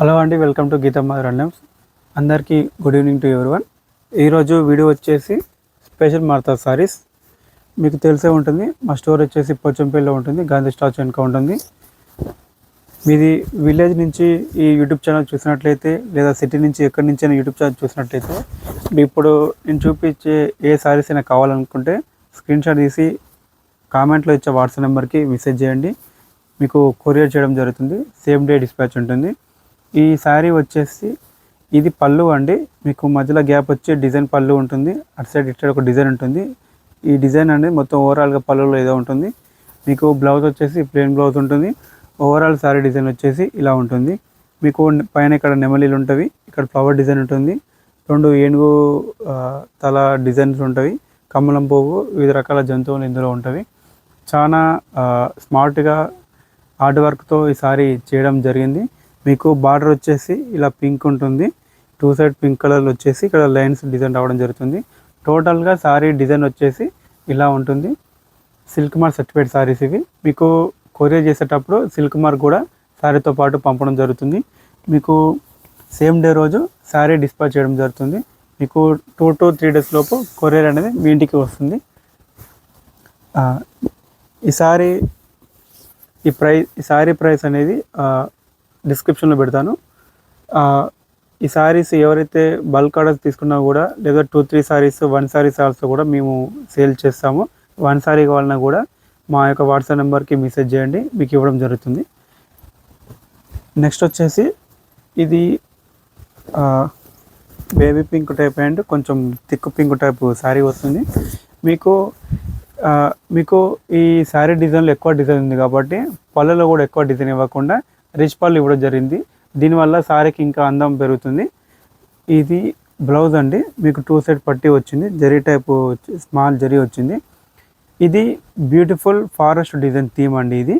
Hello అండి, welcome to Geethamma రండమ్స్. అందరికీ good evening to everyone. ఈరోజు వీడియో వచ్చేసి స్పెషల్ మార్తా సారీస్. మీకు తెలిసే ఉంటుంది, మా స్టోర్ వచ్చేసి పోచంపల్లిలో ఉంటుంది, గాంధీ స్టాచ్యూ వెనుక ఉంటుంది. మీది విలేజ్ నుంచి ఈ యూట్యూబ్ ఛానల్ చూసినట్లయితే, లేదా సిటీ నుంచి ఎక్కడి నుంచి అయినా యూట్యూబ్ ఛానల్ చూసినట్లయితే, ఇప్పుడు నేను చూపించే ఏ సారీస్ అయినా కావాలనుకుంటే స్క్రీన్ షాట్ తీసి కామెంట్లో ఇచ్చే వాట్సాప్ నెంబర్కి మెసేజ్ చేయండి. మీకు కొరియర్ చేయడం జరుగుతుంది. సేమ్ డే డిస్పాచ్ ఉంటుంది. ఈ శారీ వచ్చేసి ఇది పళ్ళు అండి. మీకు మధ్యలో గ్యాప్ వచ్చి డిజైన్ పళ్ళు ఉంటుంది. అటు సైడ్ ఇటు సైడ్ ఒక డిజైన్ ఉంటుంది. ఈ డిజైన్ అనేది మొత్తం ఓవరాల్గా పళ్ళులో ఏదో ఉంటుంది. మీకు బ్లౌజ్ వచ్చేసి ప్లెయిన్ బ్లౌజ్ ఉంటుంది. ఓవరాల్ శారీ డిజైన్ వచ్చేసి ఇలా ఉంటుంది. మీకు పైన ఇక్కడ నెమలీలు ఉంటుంది, ఇక్కడ ఫ్లవర్ డిజైన్ ఉంటుంది, రెండు ఏనుగు తల డిజైన్స్ ఉంటాయి, కమలం పువ్వు, వివిధ రకాల జంతువులు ఇందులో ఉంటాయి. చాలా స్మార్ట్గా హార్డ్ వర్క్తో ఈ సారీ చేయడం జరిగింది. మీకు బార్డర్ వచ్చేసి ఇలా పింక్ ఉంటుంది. టూ సైడ్ పింక్ కలర్ వచ్చేసి ఇక్కడ లైన్స్ డిజైన్ రావడం జరుగుతుంది. టోటల్గా సారీ డిజైన్ వచ్చేసి ఇలా ఉంటుంది. సిల్క్ మార్క్ సర్టిఫైడ్ సారీస్ ఇవి. మీకు కొరియర్ చేసేటప్పుడు సిల్క్ మార్క్ కూడా శారీతో పాటు పంపడం జరుగుతుంది. మీకు సేమ్ డే రోజు శారీ డిస్పాచ్ చేయడం జరుగుతుంది. మీకు 2 to 3 days లోపు కొరియర్ అనేది మీ ఇంటికి వస్తుంది. ఈ సారీ ప్రైస్ అనేది డిస్క్రిప్షన్లో పెడతాను. ఈ సారీస్ ఎవరైతే బల్క్ ఆర్డర్స్ తీసుకున్నా కూడా, లేదా 2-3 సారీస్ 1 సారీస్ ఆల్సో కూడా మేము సేల్ చేస్తాము. 1 సారీ కావాలన్నా కూడా మా యొక్క వాట్సాప్ నెంబర్కి మెసేజ్ చేయండి, మీకు ఇవ్వడం జరుగుతుంది. నెక్స్ట్ వచ్చేసి ఇది బేబీ పింక్ టైప్ అండ్ కొంచెం థిక్ పింక్ టైప్ శారీ వస్తుంది. మీకు ఈ శారీ డిజైన్లో ఎక్కువ డిజైన్ ఉంది కాబట్టి పళ్ళలో కూడా ఎక్కువ డిజైన్ ఇవ్వకుండా రిచ్ పళ్ళు ఇవ్వడం జరిగింది. దీనివల్ల శారీకి ఇంకా అందం పెరుగుతుంది. ఇది బ్లౌజ్ అండి. మీకు 2 సైడ్ పట్టీ వచ్చింది, జరీ టైపు స్మాల్ జరీ వచ్చింది. ఇది బ్యూటిఫుల్ ఫారెస్ట్ డిజైన్ థీమ్ అండి. ఇది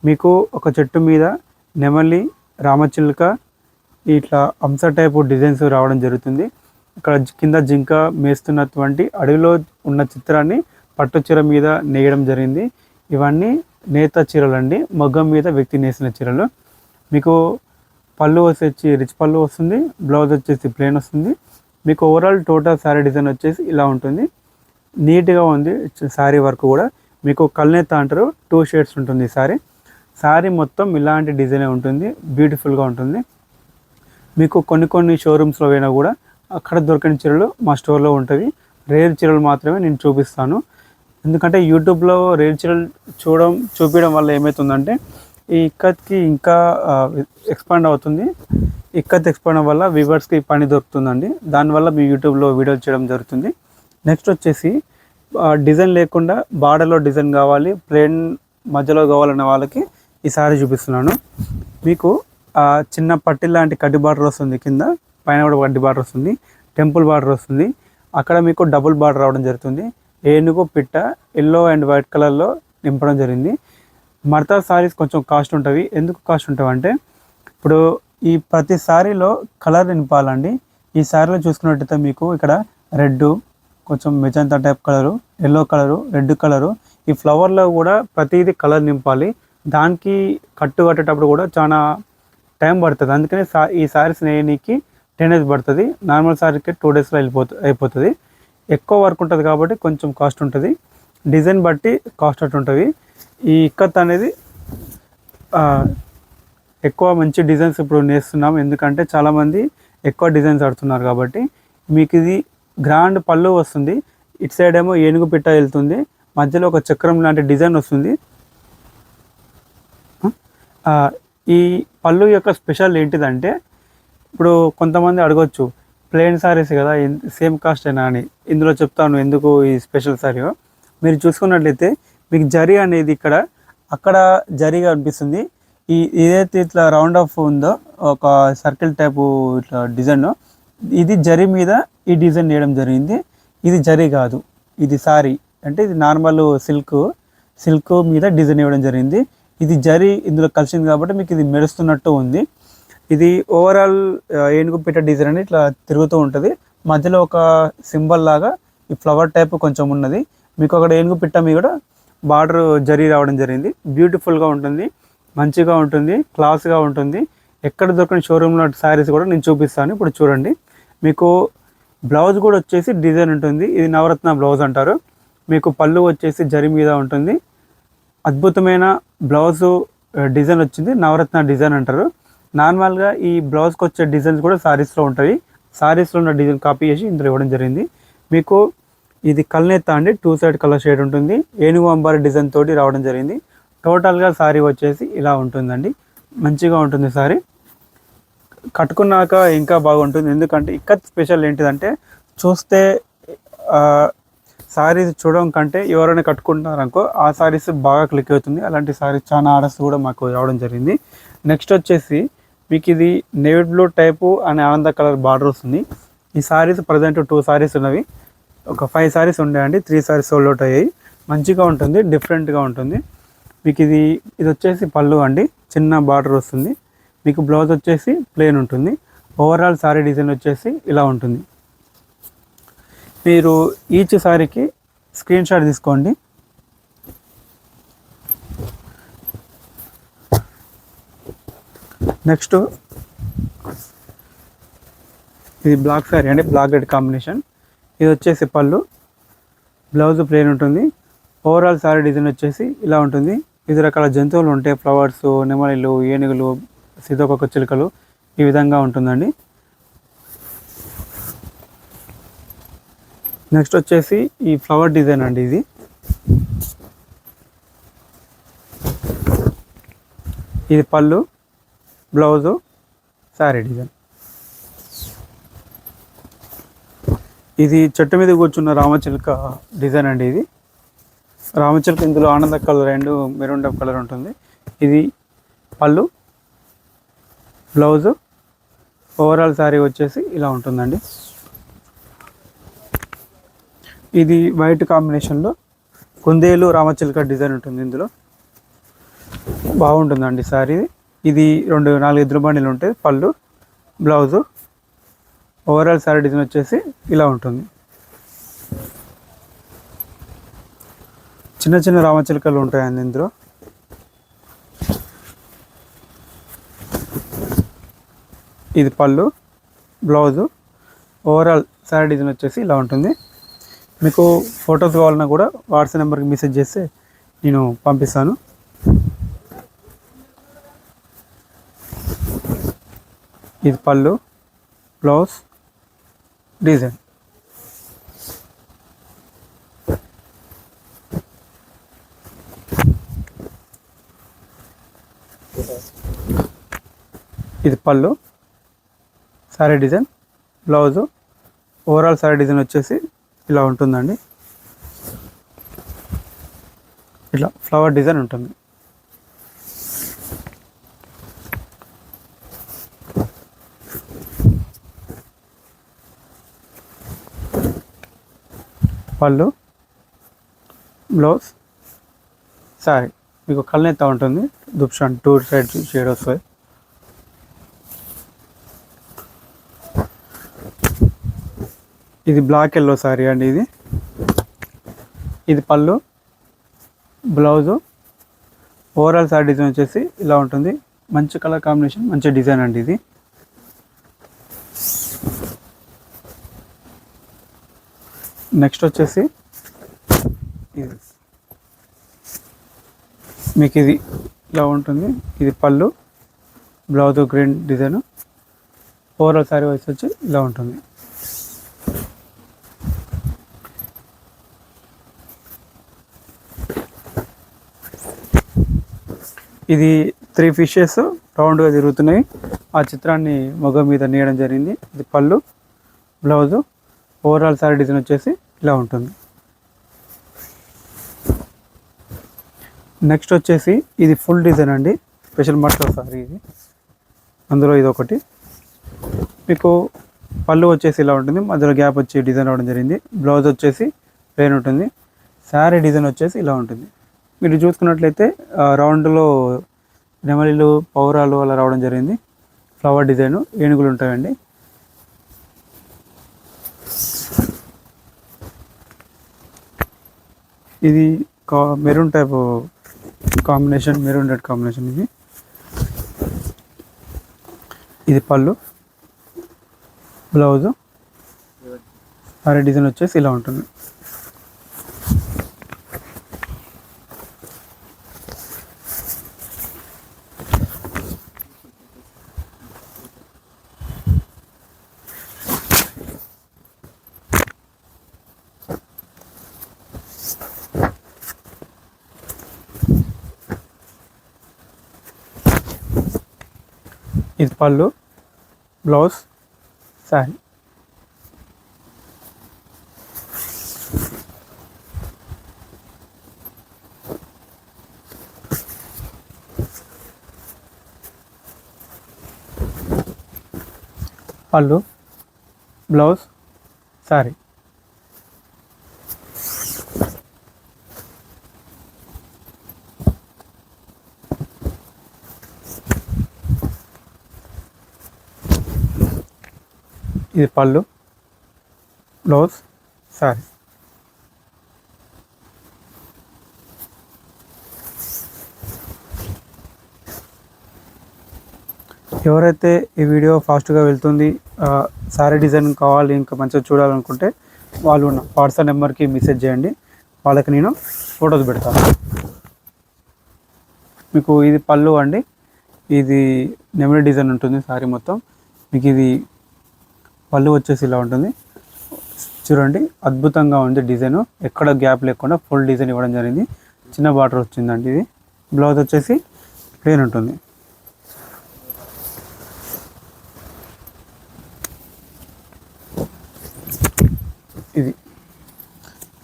మీకు ఒక చెట్టు మీద నెమలి, రామచిలుక, ఇట్లా హంస టైపు డిజైన్స్ రావడం జరుగుతుంది. ఇక్కడ కింద జింక మేస్తున్నటువంటి అడవిలో ఉన్న చిత్రాన్ని పట్టు చీర మీద నేయడం జరిగింది. ఇవన్నీ నేత చీరలు అండి, మగ్గం మీద వ్యక్తి నేసిన చీరలు. మీకు పళ్ళు వచ్చేసి రిచ్ పళ్ళు వస్తుంది, బ్లౌజ్ వచ్చేసి ప్లెయిన్ వస్తుంది. మీకు ఓవరాల్ టోటల్ శారీ డిజైన్ వచ్చేసి ఇలా ఉంటుంది. నీట్గా ఉంది శారీ వర్క్ కూడా. మీకు కల్నేత అంటారు, 2 షేడ్స్ ఉంటుంది శారీ మొత్తం ఇలాంటి డిజైనే ఉంటుంది, బ్యూటిఫుల్గా ఉంటుంది. మీకు కొన్ని షోరూమ్స్లో పోయినా కూడా అక్కడ దొరకని చీరలు మా స్టోర్లో ఉంటుంది. రేర్ చీరలు మాత్రమే నేను చూపిస్తాను. ఎందుకంటే యూట్యూబ్లో రేర్ చీరలు చూపించడం వల్ల ఏమవుతుందంటే ఈ ఇక్కత్కి ఇంకా ఎక్స్పాండ్ అవుతుంది. ఇక్కత్ ఎక్స్పాండ్ వల్ల వ్యూవర్స్కి పని దొరుకుతుందండి. దానివల్ల మీ యూట్యూబ్లో వీడియోలు చేయడం జరుగుతుంది. నెక్స్ట్ వచ్చేసి డిజైన్ లేకుండా బార్డర్లో డిజైన్ కావాలి, ప్లెయిన్ మధ్యలో కావాలన్న వాళ్ళకి ఈ సారీ చూపిస్తున్నాను. మీకు చిన్న పట్టి లాంటి కడ్డీ బార్డర్ వస్తుంది, కింద పైన కూడా కడ్డీ బార్డర్ వస్తుంది, టెంపుల్ బార్డర్ వస్తుంది. అక్కడ మీకు డబుల్ బార్డర్ రావడం జరుగుతుంది. ఏనుగు పిట్ట ఎల్లో అండ్ వైట్ కలర్లో నింపడం జరిగింది. మర్తా సారీస్ కొంచెం కాస్ట్ ఉంటుంది. ఎందుకు కాస్ట్ ఉంటుంది అంటే, ఇప్పుడు ఈ ప్రతి సారీలో కలర్ నింపాలండి. ఈ సారీలో చూసుకున్నట్టయితే మీకు ఇక్కడ రెడ్, కొంచెం magenta type colour, yellow colour, red colour, ఈ ఫ్లవర్లో కూడా ప్రతిదీ కలర్ నింపాలి. దానికి కట్టేటప్పుడు కూడా చాలా టైం పడుతుంది. అందుకని ఈ సారీస్ నేయడానికి 10 days పడుతుంది. నార్మల్ సారీకి 2 daysలో అయిపోతుంది. ఎక్కువ వర్క్ ఉంటుంది కాబట్టి కొంచెం కాస్ట్ ఉంటుంది. డిజైన్ బట్టి కాస్ట్ అటు ఉంటుంది. ఈ ఇక్కత్ అనేది ఎక్కువ మంచి డిజైన్స్ ఇప్పుడు నేస్తున్నాం, ఎందుకంటే చాలామంది ఎక్కువ డిజైన్స్ ఆడుతున్నారు కాబట్టి. మీకు ఇది గ్రాండ్ పళ్ళు వస్తుంది. ఇటు సైడ్ ఏమో ఏనుగు పిట్ట వెళ్తుంది, మధ్యలో ఒక చక్రం లాంటి డిజైన్ వస్తుంది. ఈ పళ్ళు యొక్క స్పెషల్ ఏంటిదంటే, ఇప్పుడు కొంతమంది అడగొచ్చు ప్లెయిన్ సారీస్ కదా సేమ్ కాస్ట్ అయినా అని. ఇందులో చెప్తాను ఎందుకు ఈ స్పెషల్ సారీయో. మీరు చూసుకున్నట్లయితే మీకు జరీ అనేది అక్కడ జరీగా అనిపిస్తుంది. ఏదైతే ఇట్లా రౌండ్ ఆఫ్ ఉందో ఒక సర్కిల్ టైపు ఇట్లా డిజైన్, ఇది జరీ మీద ఈ డిజైన్ వేయడం జరిగింది. ఇది జరీ కాదు, ఇది సారీ అంటే ఇది నార్మల్ సిల్క్ మీద డిజైన్ ఇవ్వడం జరిగింది. ఇది జరీ ఇందులో కలిసింది కాబట్టి మీకు ఇది మెరుస్తున్నట్టు ఉంది. ఇది ఓవరాల్ ఏనుగు పిట్ట డిజైన్ అని ఇట్లా తిరుగుతూ ఉంటుంది. మధ్యలో ఒక సింబల్ లాగా ఈ ఫ్లవర్ టైప్ కొంచెం ఉన్నది. మీకు అక్కడ ఏనుగు పిట్ట మీద కూడా బార్డర్ జరీ రావడం జరిగింది. బ్యూటిఫుల్గా ఉంటుంది, మంచిగా ఉంటుంది, క్లాస్గా ఉంటుంది. ఎక్కడ దొరకని షోరూంలో శారీస్ కూడా నేను చూపిస్తాను. ఇప్పుడు చూడండి, మీకు బ్లౌజ్ కూడా వచ్చేసి డిజైన్ ఉంటుంది. ఇది నవరత్న బ్లౌజ్ అంటారు. మీకు పళ్ళు వచ్చేసి జరి మీద ఉంటుంది. అద్భుతమైన బ్లౌజు డిజైన్ వచ్చింది, నవరత్న డిజైన్ అంటారు. నార్మల్గా ఈ బ్లౌజ్కి వచ్చే డిజైన్స్ కూడా శారీస్లో ఉంటాయి. శారీస్లో ఉన్న డిజైన్ కాపీ చేసి ఇందులో ఇవ్వడం జరిగింది. మీకు ఇది కల్నేత అండి, 2 సైడ్ కలర్ షేడ్ ఉంటుంది. ఏనుగు అంబారి డిజైన్ తోటి రావడం జరిగింది. టోటల్గా శారీ వచ్చేసి ఇలా ఉంటుందండి. మంచిగా ఉంటుంది శారీ. కట్టుకున్నాక ఇంకా బాగుంటుంది. ఎందుకంటే ఇక్కత్ స్పెషల్ ఏంటిదంటే, చూస్తే శారీస్ చూడడం కంటే ఎవరైనా కట్టుకుంటున్నారనుకో ఆ శారీస్ బాగా క్లిక్ అవుతుంది. అలాంటి శారీస్ చాలా ఆర్డర్స్ కూడా మాకు రావడం జరిగింది. నెక్స్ట్ వచ్చేసి మీకు ఇది నేవీ బ్లూ టైపు అనే ఆనంద కలర్ బార్డర్ వస్తుంది. ఈ శారీస్ ప్రజెంట్ 2 శారీస్ ఉన్నవి. ఒక 5 శారీస్ ఉండేయండి, 3 శారీస్ సోల్డ్ అవుట్ అయ్యాయి. మంచిగా ఉంటుంది, డిఫరెంట్గా ఉంటుంది. మీకు ఇది వచ్చేసి పళ్ళు అండి, చిన్న బార్డర్ వస్తుంది. మీకు బ్లౌజ్ వచ్చేసి ప్లెయిన్ ఉంటుంది. ఓవరాల్ శారీ డిజైన్ వచ్చేసి ఇలా ఉంటుంది. మీరు ఈచ్ శారీకి స్క్రీన్ షాట్ తీసుకోండి. నెక్స్ట్ ఇది బ్లాక్ శారీ అండి, బ్లాక్ రెడ్ కాంబినేషన్. ఇది వచ్చేసి పళ్ళు, బ్లౌజ్ ప్లెయిన్ ఉంటుంది. ఓవరాల్ శారీ డిజైన్ వచ్చేసి ఇలా ఉంటుంది. 5 రకాల జంతువులు ఉంటాయి, ఫ్లవర్స్, నెమలిలు, ఏనుగులు, సీతాకోక చిలుకలు, ఈ విధంగా ఉంటుందండి. నెక్స్ట్ వచ్చేసి ఈ ఫ్లవర్ డిజైన్ అండి. ఇది పళ్ళు, బ్లౌజు, శారీ డిజైన్. ఇది చెట్టు మీద కూర్చున్న రామచిలుక డిజైన్ అండి. ఇది రామచిలుక, ఇందులో ఆనంద కలర్ అండ్ మెరూన్ కలర్ ఉంటుంది. ఇది పళ్ళు, బ్లౌజు, ఓవరాల్ శారీ వచ్చేసి ఇలా ఉంటుందండి. ఇది వైట్ కాంబినేషన్లో కుందేలు రామచిలుక డిజైన్ ఉంటుంది. ఇందులో బాగుంటుందండి శారీ. ఇది 4 ఎదురు బండిలు ఉంటాయి. పళ్ళు, బ్లౌజు, ఓవరాల్ శారీ డిజైన్ వచ్చేసి ఇలా ఉంటుంది. చిన్న చిన్న రామచిలుకలు ఉంటాయండి ఇందులో. ఇది పళ్ళు, బ్లౌజు, ఓవరాల్ శారీ డిజైన్ వచ్చేసి ఇలా ఉంటుంది. మీకు ఫొటోస్ కావాలన్నా కూడా వాట్సాప్ నెంబర్కి మెసేజ్ చేస్తే నేను పంపిస్తాను. ఇది పళ్ళు, బ్లౌజ్, డిజైన్. ఇది పళ్ళు, sari design, blouse, overall sari design వచ్చేసి ఇలా ఉంటుందండి. ఇట్లా ఫ్లవర్ డిజైన్ ఉంటుంది. పళ్ళు, బ్లౌజ్, శారీ. మీకు కల్నేత ఉంటుంది, దుప్షాన్ 2 సైడ్ షేడ్ వస్తాయి. ఇది బ్లాక్ ఎల్లో శారీ అండి. ఇది పళ్ళు, బ్లౌజు, ఓవరాల్ శారీ డిజైన్ వచ్చేసి ఇలా ఉంటుంది. మంచి కలర్ కాంబినేషన్, మంచి డిజైన్ అండి ఇది. నెక్స్ట్ వచ్చేసి ఇది మీకు ఇది ఇలా ఉంటుంది. ఇది పళ్ళు, blouse green design, overall sari వచ్చి ఇలా ఉంటుంది. ఇది 3 ఫిషెస్ రౌండ్గా తిరుగుతున్నాయి. ఆ చిత్రాన్ని మొగ మీద నీయడం జరిగింది. ఇది పళ్ళు, బ్లౌజు, ఓవరాల్ శారీ డిజైన్ వచ్చేసి ఇలా ఉంటుంది. నెక్స్ట్ వచ్చేసి ఇది ఫుల్ డిజైన్ అండి, స్పెషల్ మట్ల శారీ ఇది. అందులో ఇది ఒకటి. మీకు పళ్ళు వచ్చేసి ఇలా ఉంటుంది, మధ్యలో గ్యాప్ వచ్చి డిజైన్ అవ్వడం జరిగింది. బ్లౌజ్ వచ్చేసి ప్లెయిన్ ఉంటుంది. శారీ డిజైన్ వచ్చేసి ఇలా ఉంటుంది. మీరు చూసుకున్నట్లయితే రౌండ్లో నెమలిలు, పౌరాలు అలా రావడం జరిగింది. ఫ్లవర్ డిజైన్, ఏనుగులు ఉంటాయండి. ఇది maroon type combination, maroon red combination. ఇది ఇది పళ్ళు, బ్లౌజు, సారీ డిజైన్ వచ్చేసి ఇలా ఉంటుంది. ఇది పళ్ళు, బ్లౌజ్, శారీ. పళ్ళు, బ్లౌజ్, శారీ. ఇది పళ్ళు, బ్లౌజ్, శారీ. ఎవరైతే ఈ వీడియో ఫాస్ట్గా వెళ్తుంది, శారీ డిజైన్ కావాలి, ఇంకా మంచిగా చూడాలనుకుంటే వాళ్ళు ఉన్న వాట్సాప్ నెంబర్కి మెసేజ్ చేయండి, వాళ్ళకి నేను ఫొటోస్ పెడతాను. మీకు ఇది పళ్ళు అండి, ఇది నెమలి డిజైన్ ఉంటుంది శారీ మొత్తం. మీకు ఇది పళ్ళు వచ్చేసి ఇలా ఉంటుంది. చూడండి, అద్భుతంగా ఉంది డిజైన్, ఎక్కడ గ్యాప్ లేకుండా ఫుల్ డిజైన్ ఇవ్వడం జరిగింది. చిన్న బార్డర్ వచ్చిందండి. ఇది బ్లౌజ్ వచ్చేసి ప్లెయిన్ ఉంటుంది. ఇది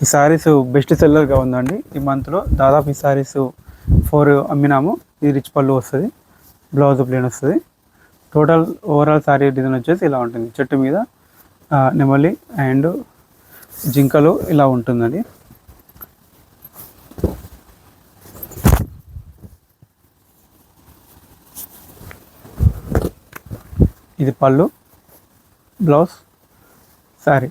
ఈ శారీస్ బెస్ట్ సెల్లర్గా ఉందండి ఈ మంత్లో. దాదాపు ఈ శారీస్ 4 అమ్మినాము. ఇది రిచ్ పళ్ళు వస్తుంది, బ్లౌజ్ ప్లెయిన్ వస్తుంది. టోటల్ ఓవరాల్ శారీ డిజైన్ వచ్చేసి ఇలా ఉంటుంది. చెట్టు మీద నెమలి అండ్ జింకలు ఇలా ఉంటుందండి. ఇది పళ్ళు, బ్లౌజ్, శారీ.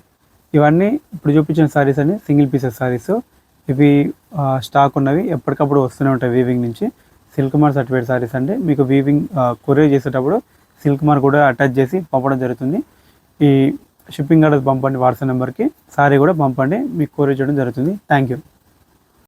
ఇవన్నీ ఇప్పుడు చూపించిన శారీస్ అన్ని సింగిల్ పీసెస్ శారీస్. ఇవి స్టాక్ ఉన్నవి, ఎప్పటికప్పుడు వస్తూనే ఉంటాయి వీవింగ్ నుంచి. సిల్క్ మార్క్ సర్టిఫైడ్ శారీస్ అంటే మీకు వీవింగ్ కొరియర్ చేసేటప్పుడు సిల్క్ మార్క్ కూడా అటాచ్ చేసి పంపడం జరుగుతుంది. ఈ షిప్పింగ్ అడ్రస్ పంపండి వాట్సాప్ నెంబర్కి, శారీ కూడా పంపండి, మీకు కొరియర్ చేయడం జరుగుతుంది. Thank you.